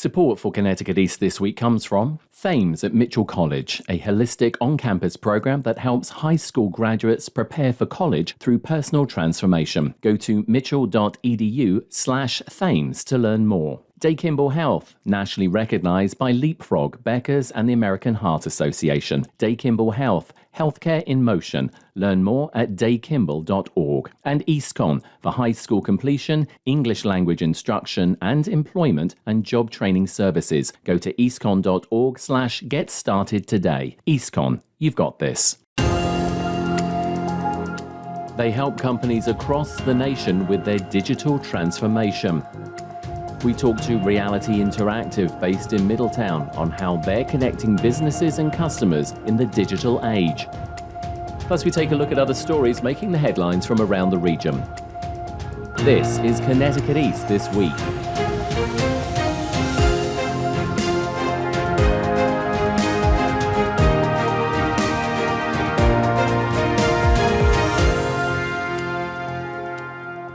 Support for Connecticut East this week comes from Thames at Mitchell College, a holistic on-campus program that helps high school graduates prepare for college through personal transformation. Go to mitchell.edu/Thames to learn more. Day Kimball Health, nationally recognized by Leapfrog, Becker's and the American Heart Association. Day Kimball Health, healthcare in motion. Learn more at daykimball.org. And EastCon, for high school completion, English language instruction and employment and job training services. Go to eastcon.org/get started today. EastCon, you've got this. They help companies across the nation with their digital transformation. We talk to Reality Interactive, based in Middletown, on how they're connecting businesses and customers in the digital age. Plus, we take a look at other stories making the headlines from around the region. This is Connecticut East This Week.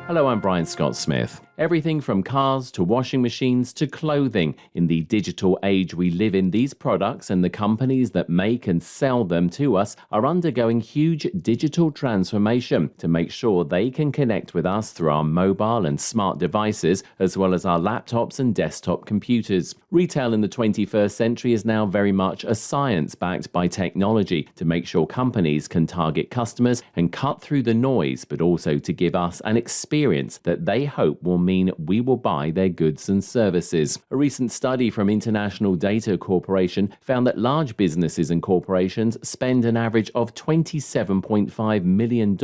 Hello, I'm Brian Scott Smith. Everything from cars to washing machines to clothing. In the digital age we live in, these products and the companies that make and sell them to us are undergoing huge digital transformation to make sure they can connect with us through our mobile and smart devices, as well as our laptops and desktop computers. Retail in the 21st century is now very much a science backed by technology to make sure companies can target customers and cut through the noise, but also to give us an experience that they hope will mean we will buy their goods and services. A recent study from International Data Corporation found that large businesses and corporations spend an average of $27.5 million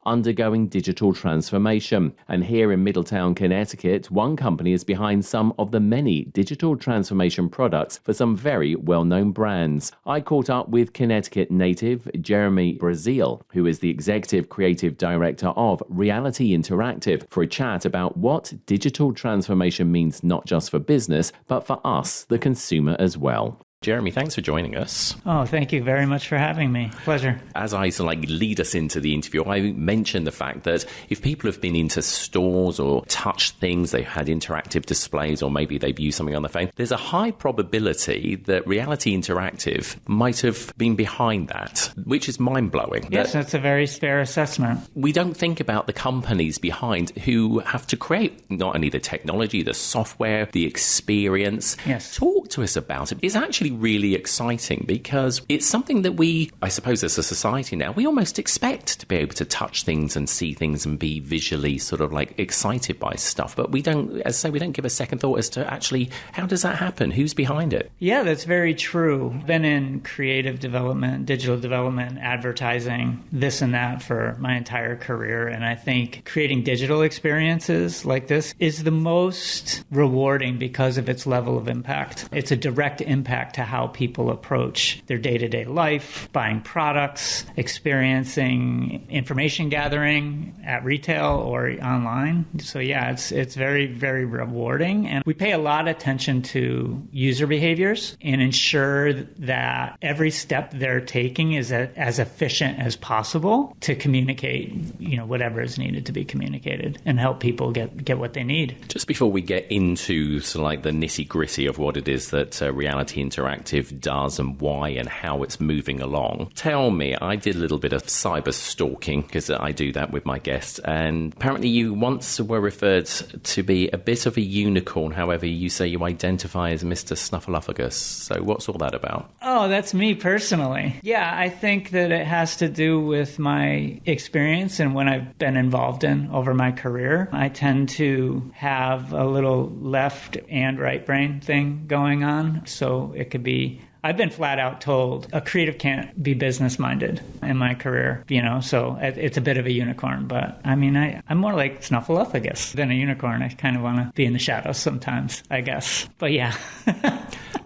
undergoing digital transformation. And here in Middletown, Connecticut, one company is behind some of the many digital transformation products for some very well-known brands. I caught up with Connecticut native Jeremy Brazil, who is the Executive Creative Director of Reality Interactive, for a chat about what digital transformation means not just for business, but for us, the consumer, as well. Jeremy, thanks for joining us. Oh, thank you very much for having me. Pleasure. As I lead us into the interview, I mentioned the fact that if people have been into stores or touched things, they've had interactive displays, or maybe they've used something on their phone, there's a high probability that Reality Interactive might have been behind that, which is mind-blowing. Yes, that's a very fair assessment. We don't think about the companies behind who have to create not only the technology, the software, the experience. Yes. Talk to us about it. It's actually really exciting because it's something that we, I suppose as a society now, we almost expect to be able to touch things and see things and be visually excited by stuff. But we don't, as I say, we don't give a second thought as to actually how does that happen? Who's behind it? Yeah, that's very true. Been in creative development, digital development, advertising, this and that for my entire career. And I think creating digital experiences like this is the most rewarding because of its level of impact. It's a direct impact to how people approach their day-to-day life, buying products, experiencing information gathering at retail or online. So yeah, it's very, very rewarding. And we pay a lot of attention to user behaviors and ensure that every step they're taking is as efficient as possible to communicate, whatever is needed to be communicated and help people get what they need. Just before we get into the nitty-gritty of what it is that Reality Interactive does and why and how it's moving along. Tell me, I did a little bit of cyber stalking because I do that with my guests, and apparently you once were referred to be a bit of a unicorn. However, you say you identify as Mr. Snuffleupagus. So what's all that about? Oh, that's me personally. Yeah, I think that it has to do with my experience and what I've been involved in over my career. I tend to have a little left and right brain thing going on, so it could be, I've been flat out told a creative can't be business minded in my career, so it's a bit of a unicorn. But I mean, I'm more like Snuffleupagus than a unicorn. I kind of want to be in the shadows sometimes, I guess. But yeah.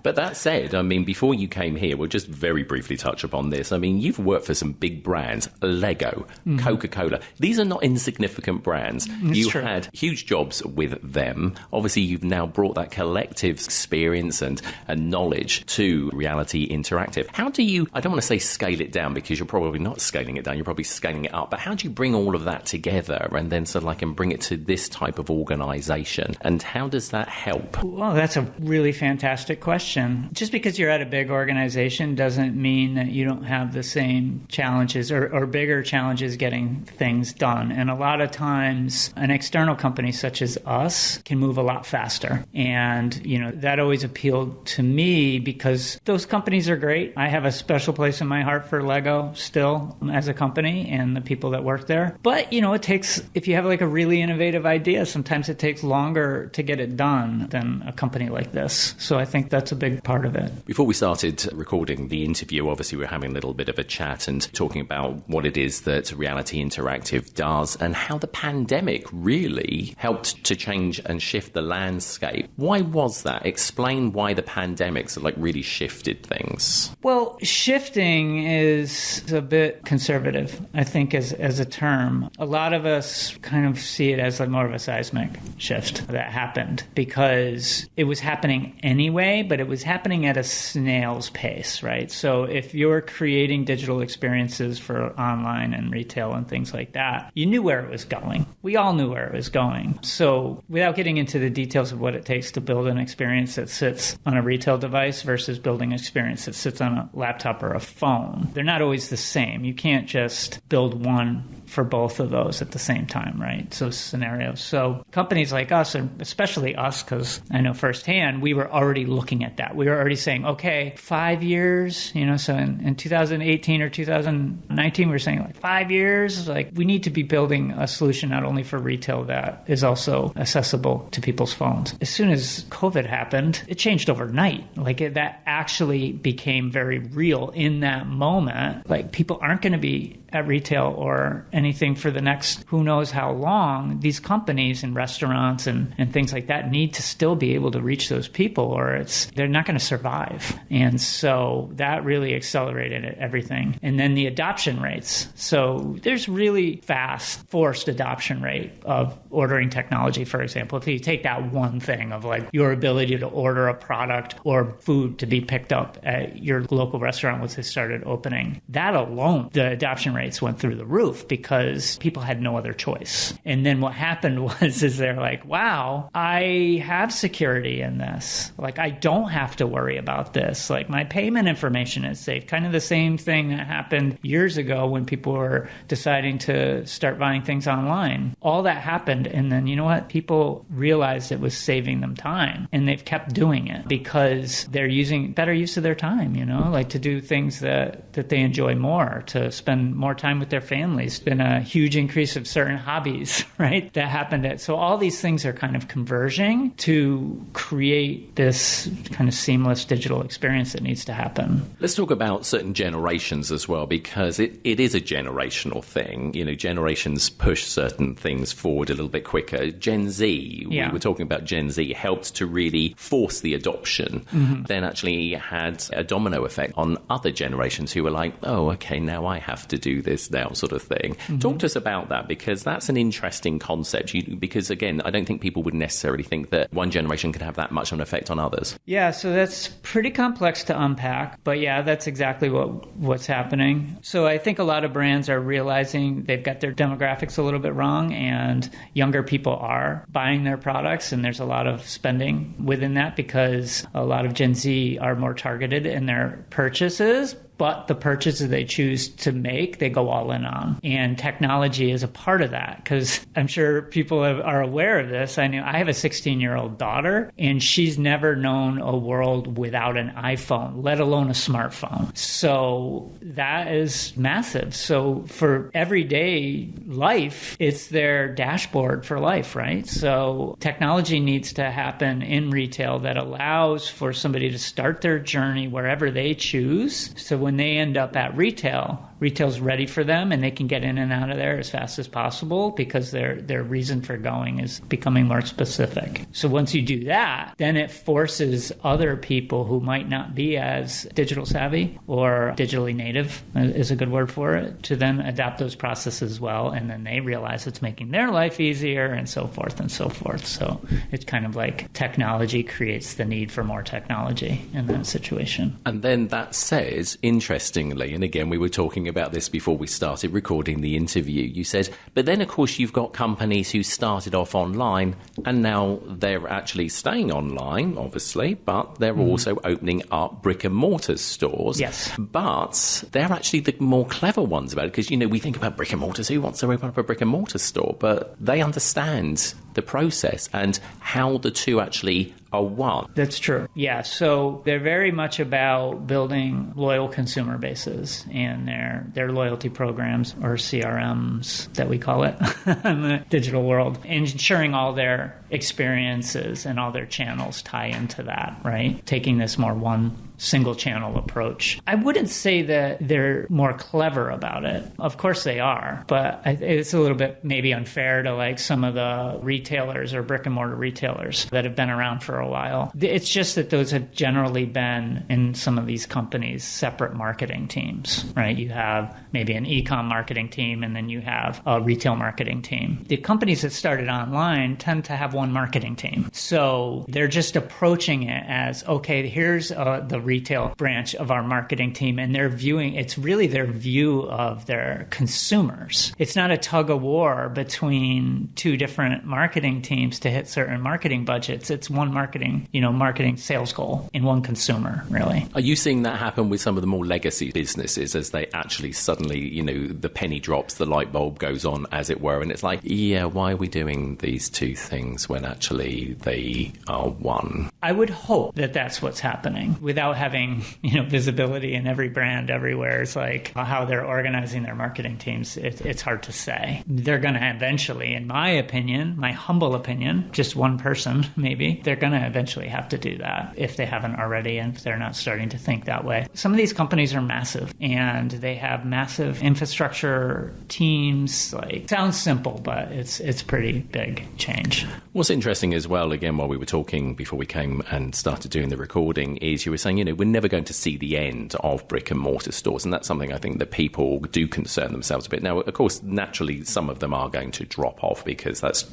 But that said, I mean, before you came here, we'll just very briefly touch upon this. I mean, you've worked for some big brands, Lego, Coca-Cola. These are not insignificant brands. You had huge jobs with them. Obviously, you've now brought that collective experience and knowledge to Reality Interactive. How do you, I don't want to say scale it down because you're probably not scaling it down, you're probably scaling it up, but how do you bring all of that together and then sort of like and bring it to this type of organization? And how does that help? Well, that's a really fantastic question. Just because you're at a big organization doesn't mean that you don't have the same challenges or bigger challenges getting things done. And a lot of times an external company such as us can move a lot faster. And, you know, that always appealed to me because those companies are great. I have a special place in my heart for Lego still as a company and the people that work there. But, you know, it takes, if you have like a really innovative idea, sometimes it takes longer to get it done than a company like this. So I think that's a big part of it. Before we started recording the interview, obviously we're having a little bit of a chat and talking about what it is that Reality Interactive does and how the pandemic really helped to change and shift the landscape. Why was that? Explain why the pandemic sort of like really shifted things. Well, shifting is a bit conservative, I think, as a term. A lot of us kind of see it as like more of a seismic shift that happened because it was happening anyway, but it was happening at a snail's pace, right? So if you're creating digital experiences for online and retail and things like that, you knew where it was going. We all knew where it was going. So without getting into the details of what it takes to build an experience that sits on a retail device versus building an experience that sits on a laptop or a phone, they're not always the same. You can't just build one for both of those at the same time, right? So scenarios. So companies like us, and especially us, because I know firsthand, we were already looking at that. We were already saying, okay, 5 years, you know, so in 2018 or 2019, we were saying like 5 years, like we need to be building a solution not only for retail that is also accessible to people's phones. As soon as COVID happened, it changed overnight. Like that actually became very real in that moment. Like people aren't going to be at retail or anything for the next who knows how long. These companies and restaurants and things like that need to still be able to reach those people or they're not going to survive. And so that really accelerated everything. And then the adoption rates. So there's really fast forced adoption rate of ordering technology, for example. If you take that one thing of like your ability to order a product or food to be picked up at your local restaurant once they started opening, that alone, the adoption rates went through the roof because people had no other choice. And then what happened was they're like, wow, I have security in this. Like I don't have to worry about this. Like my payment information is safe. Kind of the same thing that happened years ago when people were deciding to start buying things online. All that happened. And then you know what? People realized it was saving them time and they've kept doing it because they're using better use of their time, you know, like to do things that they enjoy more, to spend more time with their families. It's been a huge increase of certain hobbies, right? That happened. So all these things are kind of converging to create this kind of seamless digital experience that needs to happen. Let's talk about certain generations as well, because it is a generational thing. You know, generations push certain things forward a little bit quicker. Gen Z, we were talking about Gen Z, helped to really force the adoption, then actually had a domino effect on other generations who were like, oh, okay, now I have to do this now, sort of thing. Talk to us about that, because that's an interesting concept. Because again, I don't think people would necessarily think that one generation can have that much of an effect on others. Yeah, so that's pretty complex to unpack, but yeah, that's exactly what's happening. So I think a lot of brands are realizing they've got their demographics a little bit wrong, and younger people are buying their products, and there's a lot of spending within that because a lot of Gen Z are more targeted in their purchases. But the purchases they choose to make, they go all in on. And technology is a part of that, because I'm sure people are aware of this. I have a 16-year-old daughter, and she's never known a world without an iPhone, let alone a smartphone. So that is massive. So for everyday life, it's their dashboard for life, right? So technology needs to happen in retail that allows for somebody to start their journey wherever they choose. So when they end up at retail retail's ready for them and they can get in and out of there as fast as possible because their reason for going is becoming more specific. So once you do that, then it forces other people who might not be as digital savvy or digitally native is a good word for it, to then adapt those processes as well. And then they realize it's making their life easier and so forth and so forth. So it's kind of like technology creates the need for more technology in that situation. And then that says, interestingly, and again, we were talking about this before we started recording the interview, you said, but then of course you've got companies who started off online and now they're actually staying online, obviously, but they're also opening up brick and mortar stores. Yes. But they're actually the more clever ones about it because, we think about brick and mortars. Who wants to open up a brick and mortar store? But they understand the process and how the two actually are one. That's true. Yeah. So they're very much about building loyal consumer bases and their loyalty programs, or CRMs that we call it in the digital world, and ensuring all their experiences and all their channels tie into that, right? Taking this more one single channel approach. I wouldn't say that they're more clever about it. Of course they are, but it's a little bit maybe unfair to like some of the retailers or brick and mortar retailers that have been around for a while. It's just that those have generally been in some of these companies separate marketing teams, right? You have maybe an e-com marketing team and then you have a retail marketing team. The companies that started online tend to have one marketing team. So they're just approaching it as, okay, here's the retail branch of our marketing team, and it's really their view of their consumers. It's not a tug of war between two different marketing teams to hit certain marketing budgets. It's one marketing sales goal in one consumer, really. Are you seeing that happen with some of the more legacy businesses as they actually suddenly, the penny drops, the light bulb goes on, as it were, and it's like, yeah, why are we doing these two things when actually they are one? I would hope that that's what's happening without having, visibility in every brand everywhere. It's like how they're organizing their marketing teams. It's hard to say. They're going to eventually, in my opinion, my humble opinion, just one person maybe, they're going to eventually have to do that if they haven't already and if they're not starting to think that way. Some of these companies are massive and they have massive infrastructure teams. Like, sounds simple, but it's pretty big change. What's interesting as well, again, while we were talking before we came and started doing the recording, is you were saying, we're never going to see the end of brick and mortar stores. And that's something I think that people do concern themselves a bit. Now, of course, naturally, some of them are going to drop off because that's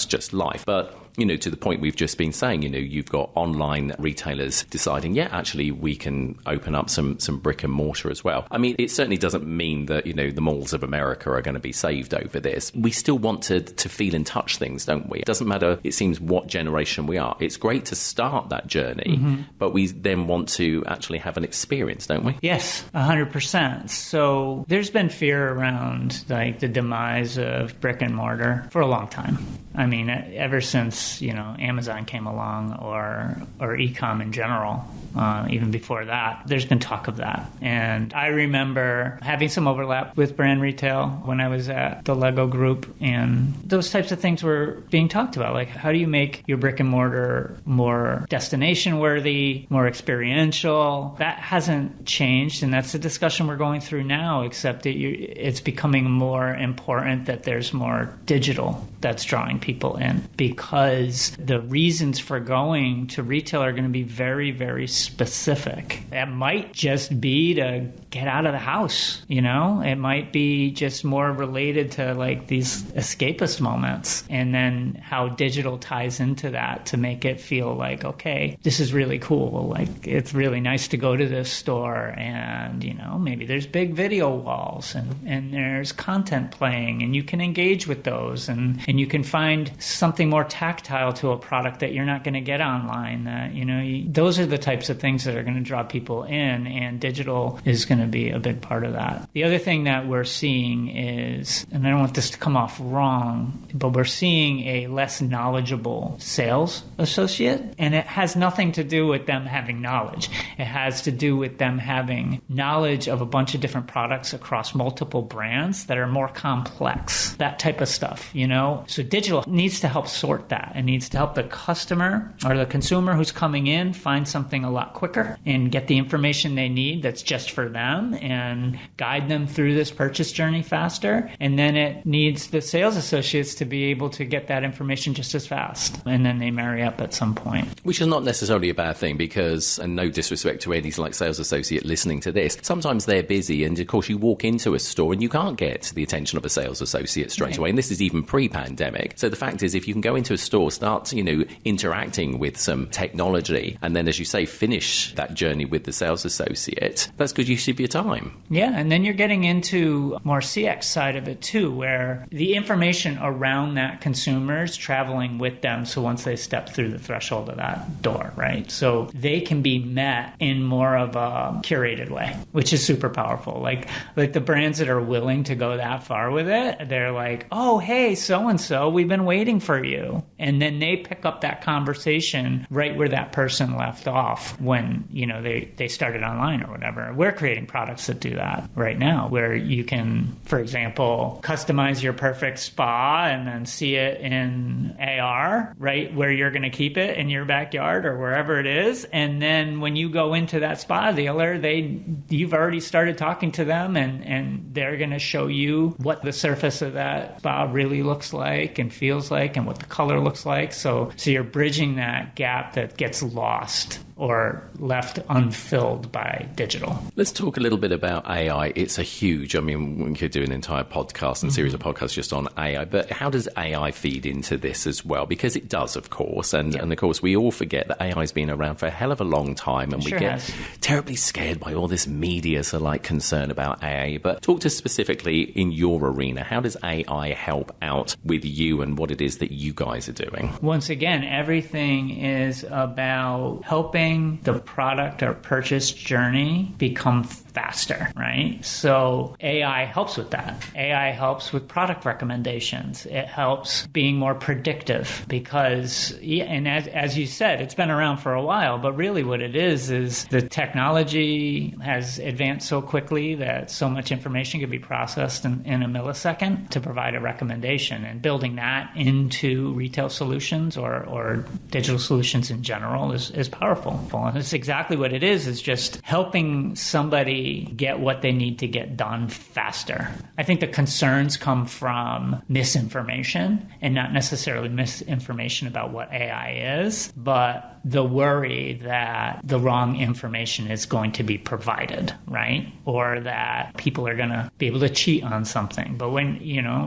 just life. But to the point we've just been saying, you've got online retailers deciding, yeah, actually, we can open up some brick and mortar as well. I mean, it certainly doesn't mean that, the malls of America are going to be saved over this. We still want to feel and touch things, don't we? It doesn't matter, it seems, what generation we are. It's great to start that journey, but we then want to actually have an experience, don't we? Yes, 100%. So there's been fear around like the demise of brick and mortar for a long time. I mean, ever since, Amazon came along or e-com in general, even before that, there's been talk of that. And I remember having some overlap with brand retail when I was at the Lego group, and those types of things were being talked about. Like, how do you make your brick and mortar more destination worthy, more experiential? That hasn't changed, and that's the discussion we're going through now, except it's becoming more important that there's more digital that's drawing people in, because the reasons for going to retail are going to be very, very specific. It might just be to get out of the house, It might be just more related to like these escapist moments, and then how digital ties into that to make it feel like, okay, this is really cool. Like, it's really nice to go to this store, and maybe there's big video walls and there's content playing, and you can engage with those, and you can find something more tactile to a product that you're not going to get online. That those are the types of things that are going to draw people in, and digital is going to be a big part of that. The other thing that we're seeing is, and I don't want this to come off wrong, but we're seeing a less knowledgeable sales associate, and it has nothing to do with them having knowledge. It has to do with them having knowledge of a bunch of different products across multiple brands that are more complex, that type of stuff, So digital needs to help sort that. It needs to help the customer or the consumer who's coming in find something a lot quicker and get the information they need that's just for them and guide them through this purchase journey faster. And then it needs the sales associates to be able to get that information just as fast. And then they marry up at some point. Which is not necessarily a bad thing because, and no disrespect to any like sales associate listening to this, sometimes they're busy and of course you walk into a store and you can't get the attention of a sales associate straight away. And this is even pre-pandemic. So the fact is, if you can go into a store, start, interacting with some technology, and then, as you say, finish that journey with the sales associate, that's good use of your time. Yeah, and then you're getting into more CX side of it too, where the information around that consumer is traveling with them. So once they step through the threshold of that door, right? So they can be met in more of a curated way, which is super powerful. Like the brands that are willing to go that far with it, they're like, oh, hey, so-and-so, we've been waiting for you. And then they pick up that conversation right where that person left off when, they started online or whatever. We're creating products that do that right now, where you can, for example, customize your perfect spa and then see it in AR, right, where you're going to keep it in your backyard or wherever it is. And then when you go into that spa dealer, you've already started talking to them and they're going to show you what the surface of that spa really looks like and feels like and what the color looks like. So you're bridging that gap that gets lost or left unfilled by digital. Let's talk a little bit about AI. It's we could do an entire podcast and series of podcasts just on AI, but how does AI feed into this as well? Because it does, of course, and of course we all forget that AI's been around for a hell of a long time, and we get terribly scared by all this media concern about AI. But talk to us specifically in your arena. How does AI help out with you and what it is that you guys are doing? Once again, everything is about helping the product or purchase journey become faster, right? So AI helps with that. AI helps with product recommendations. It helps being more predictive because, and as you said, it's been around for a while, but really what it is the technology has advanced so quickly that so much information can be processed in a millisecond to provide a recommendation, and building that into retail solutions or digital solutions in general is powerful. And it's exactly what it is just helping somebody get what they need to get done faster. I think the concerns come from misinformation, and not necessarily misinformation about what AI is, but the worry that the wrong information is going to be provided, right? Or that people are going to be able to cheat on something. But when,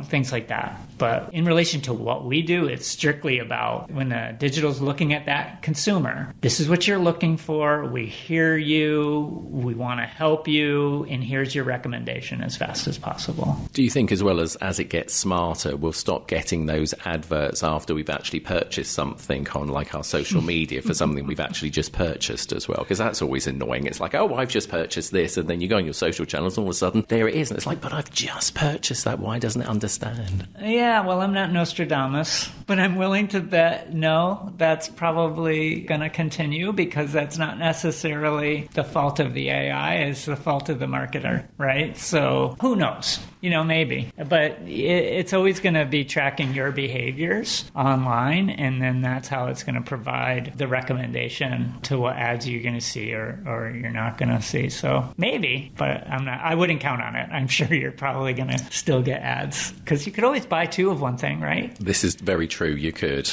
things like that. But in relation to what we do, it's strictly about when the digital's looking at that consumer, this is what you're looking for. We hear you. We want to help you. And here's your recommendation as fast as possible. Do you think as well as it gets smarter, we'll stop getting those adverts after we've actually purchased something on like our social media for something we've actually just purchased as well? Because that's always annoying. It's like, oh, I've just purchased this. And then you go on your social channels and all of a sudden there it is. And it's like, but I've just purchased that. Why doesn't it understand? Yeah, well, I'm not Nostradamus, but I'm willing to bet no, that's probably going to continue because that's not necessarily the fault of the AI. It's the fault of the marketer, right? So who knows? Maybe. But it's always going to be tracking your behaviors online, and then that's how it's going to provide the recommendation to what ads you're going to see or you're not going to see. So maybe, but I wouldn't count on it. I'm sure you're probably going to still get ads because you could always buy two of one thing, right? This is very true. You could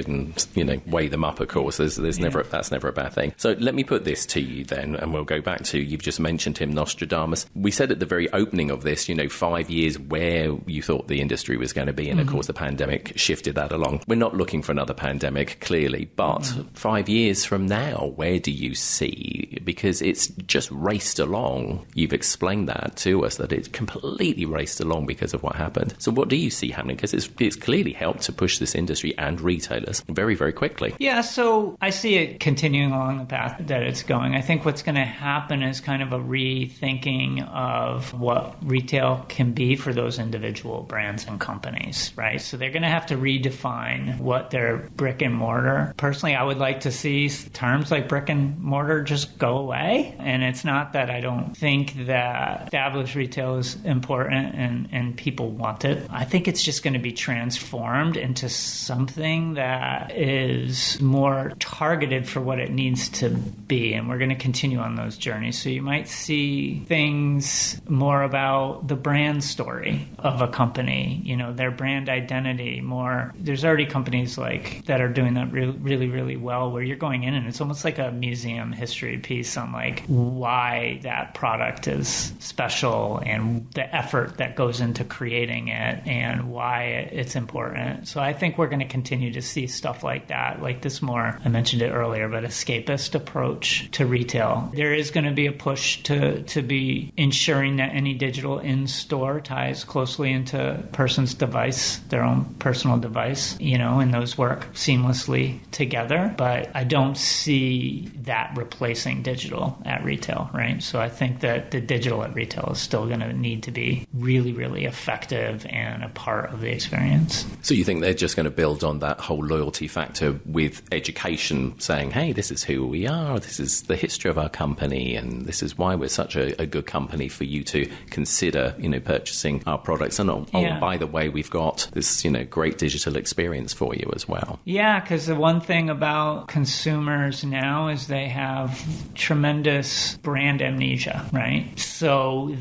and weigh them up, of course. That's never a bad thing. So let me put this to you then, and we'll go back to, you've just mentioned him, Nostradamus. We said at the very opening of this, 5 years where you thought the industry was going to be. And of course, the pandemic shifted that along. We're not looking for another pandemic, clearly. But 5 years from now, where do you see? Because it's just raced along. You've explained that to us, that it's completely raced along because of what happened. So what do you see happening? Because it's clearly helped to push this industry and retailers very, very quickly. Yeah, so I see it continuing along the path that it's going. I think what's going to happen is kind of a rethinking of what retail can be for those individual brands and companies, right? So they're going to have to redefine what their brick and mortar. Personally, I would like to see terms like brick and mortar just go go away. And it's not that I don't think that established retail is important and people want it. I think it's just going to be transformed into something that is more targeted for what it needs to be. And we're going to continue on those journeys. So you might see things more about the brand story of a company, their brand identity more. There's already companies like that are doing that really, really well, where you're going in and it's almost like a museum history piece on like why that product is special and the effort that goes into creating it and why it's important. So I think we're going to continue to see stuff like that, like this more, I mentioned it earlier, but escapist approach to retail. There is going to be a push to be ensuring that any digital in-store ties closely into a person's device, their own personal device, and those work seamlessly together. But I don't see that replacing digital at retail, right? So I think that the digital at retail is still going to need to be really, really effective and a part of the experience. So you think they're just going to build on that whole loyalty factor with education, saying, hey, this is who we are, this is the history of our company, and this is why we're such a good company for you to consider, purchasing our products. And by the way, we've got this, great digital experience for you as well. Yeah, because the one thing about consumers now is they have tremendous brand amnesia, right? So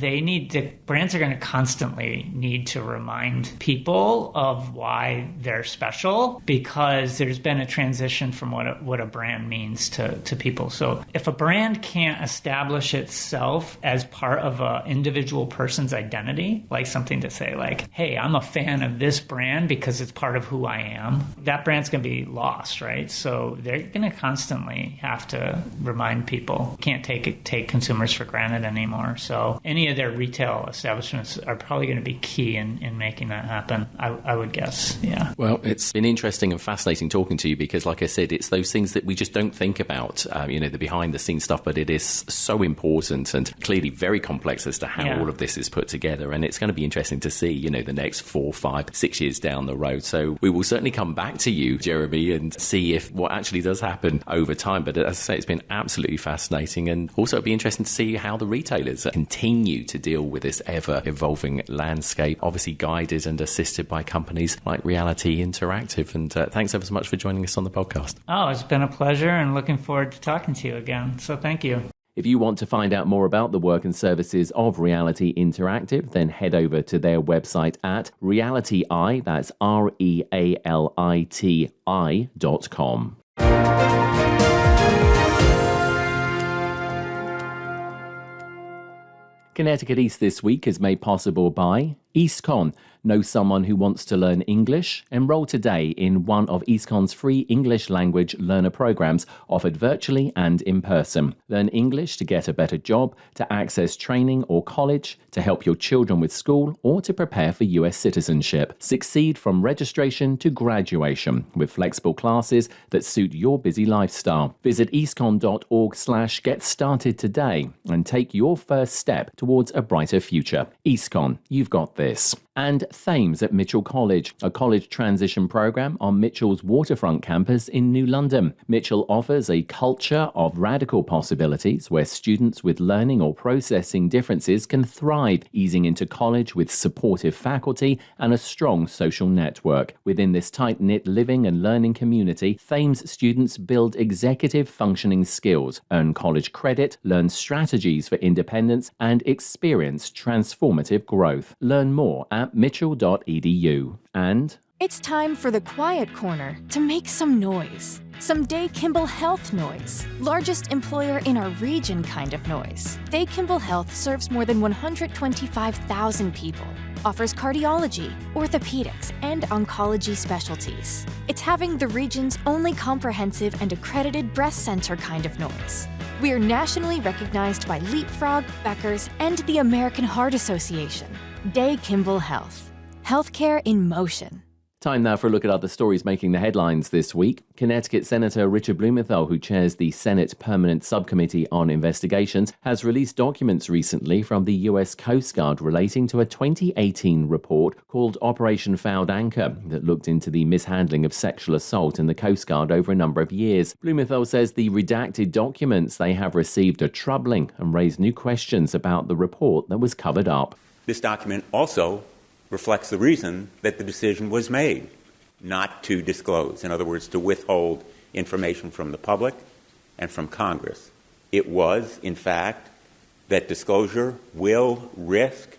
brands are going to constantly need to remind people of why they're special, because there's been a transition from what a brand means to people. So if a brand can't establish itself as part of an individual person's identity, like something to say like, hey, I'm a fan of this brand because it's part of who I am, that brand's going to be lost, right? So they're going to constantly have to remind people. Can't take consumers for granted anymore. So any of their retail establishments are probably going to be key in making that happen, I would guess. Yeah. Well, it's been interesting and fascinating talking to you because, like I said, it's those things that we just don't think about, the behind-the-scenes stuff, but it is so important and clearly very complex as to how all of this is put together. And it's going to be interesting to see, the next 4, 5, 6 years down the road. So we will certainly come back to you, Jeremy, and see if what actually does happen over time. But as I say, it's been absolutely fascinating. And also it'll be interesting to see how the retailers continue to deal with this ever-evolving landscape, obviously guided and assisted by companies like Reality Interactive. And thanks ever so much for joining us on the podcast. Oh, it's been a pleasure and looking forward to talking to you again. So thank you. If you want to find out more about the work and services of Reality Interactive, then head over to their website at realiti, that's REALITI.com. Connecticut East this week is made possible by EastCon. Know someone who wants to learn English? Enroll today in one of EastCon's free English language learner programs offered virtually and in person. Learn English to get a better job, to access training or college, to help your children with school, or to prepare for US citizenship. Succeed from registration to graduation with flexible classes that suit your busy lifestyle. Visit eastcon.org/get started today and take your first step towards a brighter future. EastCon, you've got this. And Thames at Mitchell College, a college transition program on Mitchell's waterfront campus in New London. Mitchell offers a culture of radical possibilities where students with learning or processing differences can thrive, easing into college with supportive faculty and a strong social network. Within this tight-knit living and learning community, Thames students build executive functioning skills, earn college credit, learn strategies for independence, and experience transformative growth. Learn more at mitchell.edu. And it's time for the quiet corner to make some noise. Some Day Kimball Health noise. Largest employer in our region kind of noise. Day Kimball Health serves more than 125,000 people. Offers cardiology, orthopedics, and oncology specialties. It's having the region's only comprehensive and accredited breast center kind of noise. We are nationally recognized by Leapfrog, Becker's, and the American Heart Association. Day Kimball Health. Healthcare in motion. Time now for a look at other stories making the headlines this week. Connecticut Senator Richard Blumenthal, who chairs the Senate Permanent Subcommittee on Investigations, has released documents recently from the U.S. Coast Guard relating to a 2018 report called Operation Fouled Anchor that looked into the mishandling of sexual assault in the Coast Guard over a number of years. Blumenthal says the redacted documents they have received are troubling and raise new questions about the report that was covered up. This document also reflects the reason that the decision was made not to disclose, in other words, to withhold information from the public and from Congress. It was, in fact, that disclosure will risk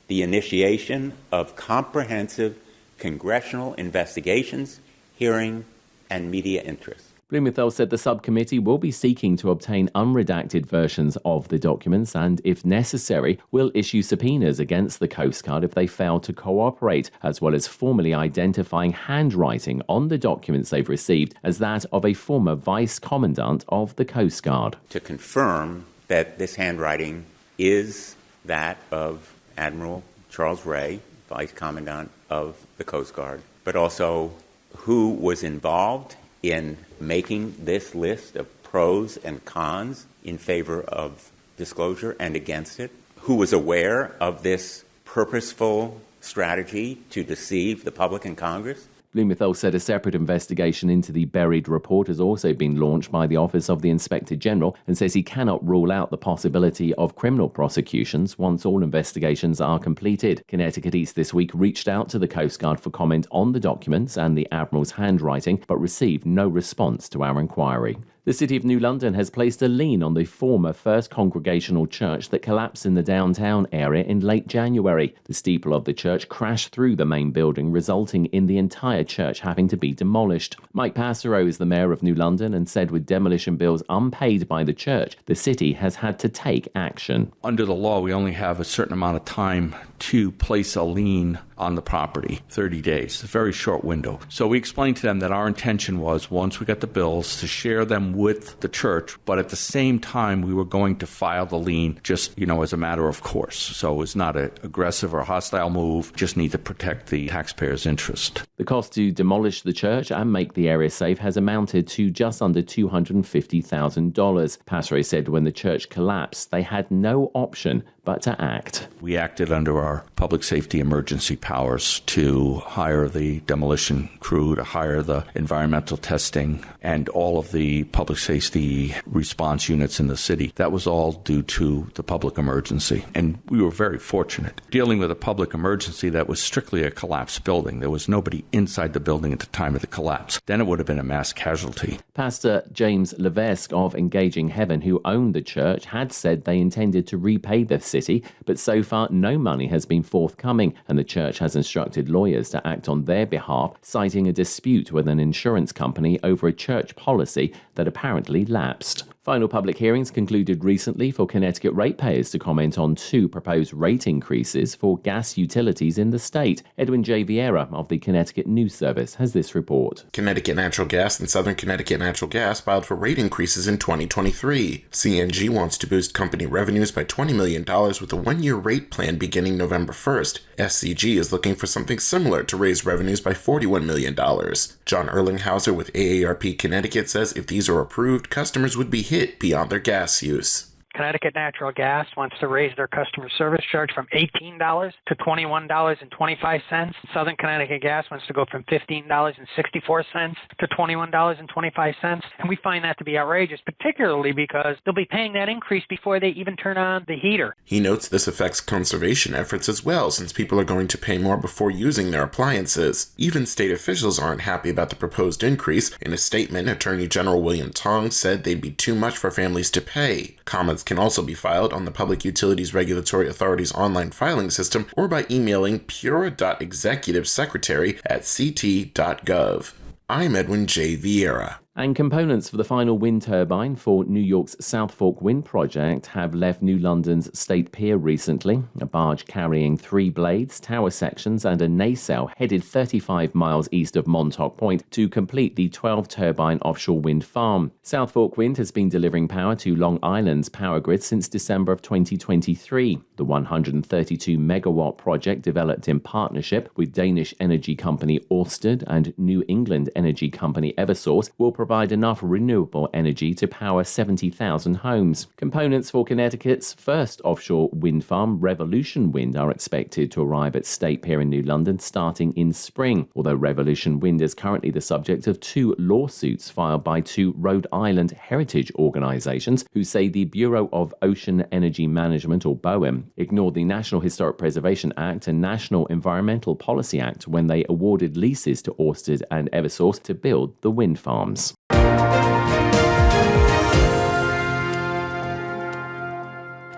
the initiation of comprehensive congressional investigations, hearing, and media interest. Blumenthal said the subcommittee will be seeking to obtain unredacted versions of the documents and, if necessary, will issue subpoenas against the Coast Guard if they fail to cooperate, as well as formally identifying handwriting on the documents they've received as that of a former Vice Commandant of the Coast Guard. To confirm that this handwriting is that of Admiral Charles Ray, Vice Commandant of the Coast Guard, but also who was involved in making this list of pros and cons in favor of disclosure and against it, who was aware of this purposeful strategy to deceive the public and Congress. Blumenthal said a separate investigation into the buried report has also been launched by the Office of the Inspector General and says he cannot rule out the possibility of criminal prosecutions once all investigations are completed. Connecticut East this week reached out to the Coast Guard for comment on the documents and the Admiral's handwriting, but received no response to our inquiry. The City of New London has placed a lien on the former First Congregational Church that collapsed in the downtown area in late January. The steeple of the church crashed through the main building, resulting in the entire church having to be demolished. Mike Passero is the mayor of New London and said with demolition bills unpaid by the church, the city has had to take action. Under the law, we only have a certain amount of time to place a lien on the property, 30 days, a very short window. So we explained to them that our intention was, once we got the bills, to share them with the church, but at the same time, we were going to file the lien just, as a matter of course. So it was not an aggressive or hostile move, just need to protect the taxpayers' interest. The cost to demolish the church and make the area safe has amounted to just under $250,000. Passero said when the church collapsed, they had no option but to act. We acted under our public safety emergency powers to hire the demolition crew, to hire the environmental testing, and all of the public safety response units in the city. That was all due to the public emergency. And we were very fortunate. Dealing with a public emergency that was strictly a collapsed building. There was nobody inside the building at the time of the collapse. Then it would have been a mass casualty. Pastor James Levesque of Engaging Heaven, who owned the church, had said they intended to repay the city, but so far no money has been forthcoming, and the church has instructed lawyers to act on their behalf, citing a dispute with an insurance company over a church policy that apparently lapsed. Final public hearings concluded recently for Connecticut ratepayers to comment on 2 proposed rate increases for gas utilities in the state. Edwin J. Vieira of the Connecticut News Service has this report. Connecticut Natural Gas and Southern Connecticut Natural Gas filed for rate increases in 2023. CNG wants to boost company revenues by $20 million with a 1-year rate plan beginning November 1st. SCG is looking for something similar to raise revenues by $41 million. John Erlinghauser with AARP Connecticut says if these are approved, customers would be hit beyond their gas use. Connecticut Natural Gas wants to raise their customer service charge from $18 to $21.25. Southern Connecticut Gas wants to go from $15.64 to $21.25. And we find that to be outrageous, particularly because they'll be paying that increase before they even turn on the heater. He notes this affects conservation efforts as well, since people are going to pay more before using their appliances. Even state officials aren't happy about the proposed increase. In a statement, Attorney General William Tong said they'd be too much for families to pay. Comments can also be filed on the Public Utilities Regulatory Authority's online filing system or by emailing pura.executivesecretary@ct.gov. I'm Edwin J. Vieira. And components for the final wind turbine for New York's South Fork Wind Project have left New London's State Pier recently. A barge carrying 3 blades, tower sections, and a nacelle headed 35 miles east of Montauk Point to complete the 12-turbine offshore wind farm. South Fork Wind has been delivering power to Long Island's power grid since December of 2023. The 132-megawatt project, developed in partnership with Danish energy company Ørsted and New England energy company Eversource, will provide enough renewable energy to power 70,000 homes. Components for Connecticut's first offshore wind farm, Revolution Wind, are expected to arrive at State Pier in New London starting in spring, although Revolution Wind is currently the subject of 2 lawsuits filed by 2 Rhode Island heritage organizations who say the Bureau of Ocean Energy Management, or BOEM, ignored the National Historic Preservation Act and National Environmental Policy Act when they awarded leases to Ørsted and Eversource to build the wind farms.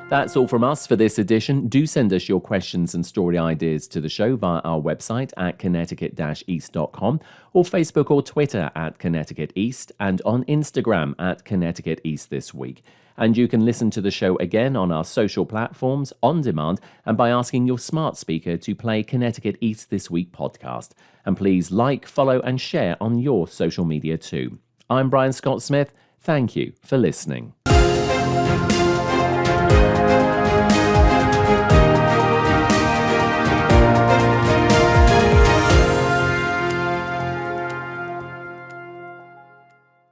That's all from us for this edition. Do send us your questions and story ideas to the show via our website at connecticut-east.com or Facebook or Twitter at Connecticut East and on Instagram at Connecticut East This Week. And you can listen to the show again on our social platforms, on demand, and by asking your smart speaker to play Connecticut East This Week podcast. And please like, follow, and share on your social media too. I'm Brian Scott Smith. Thank you for listening.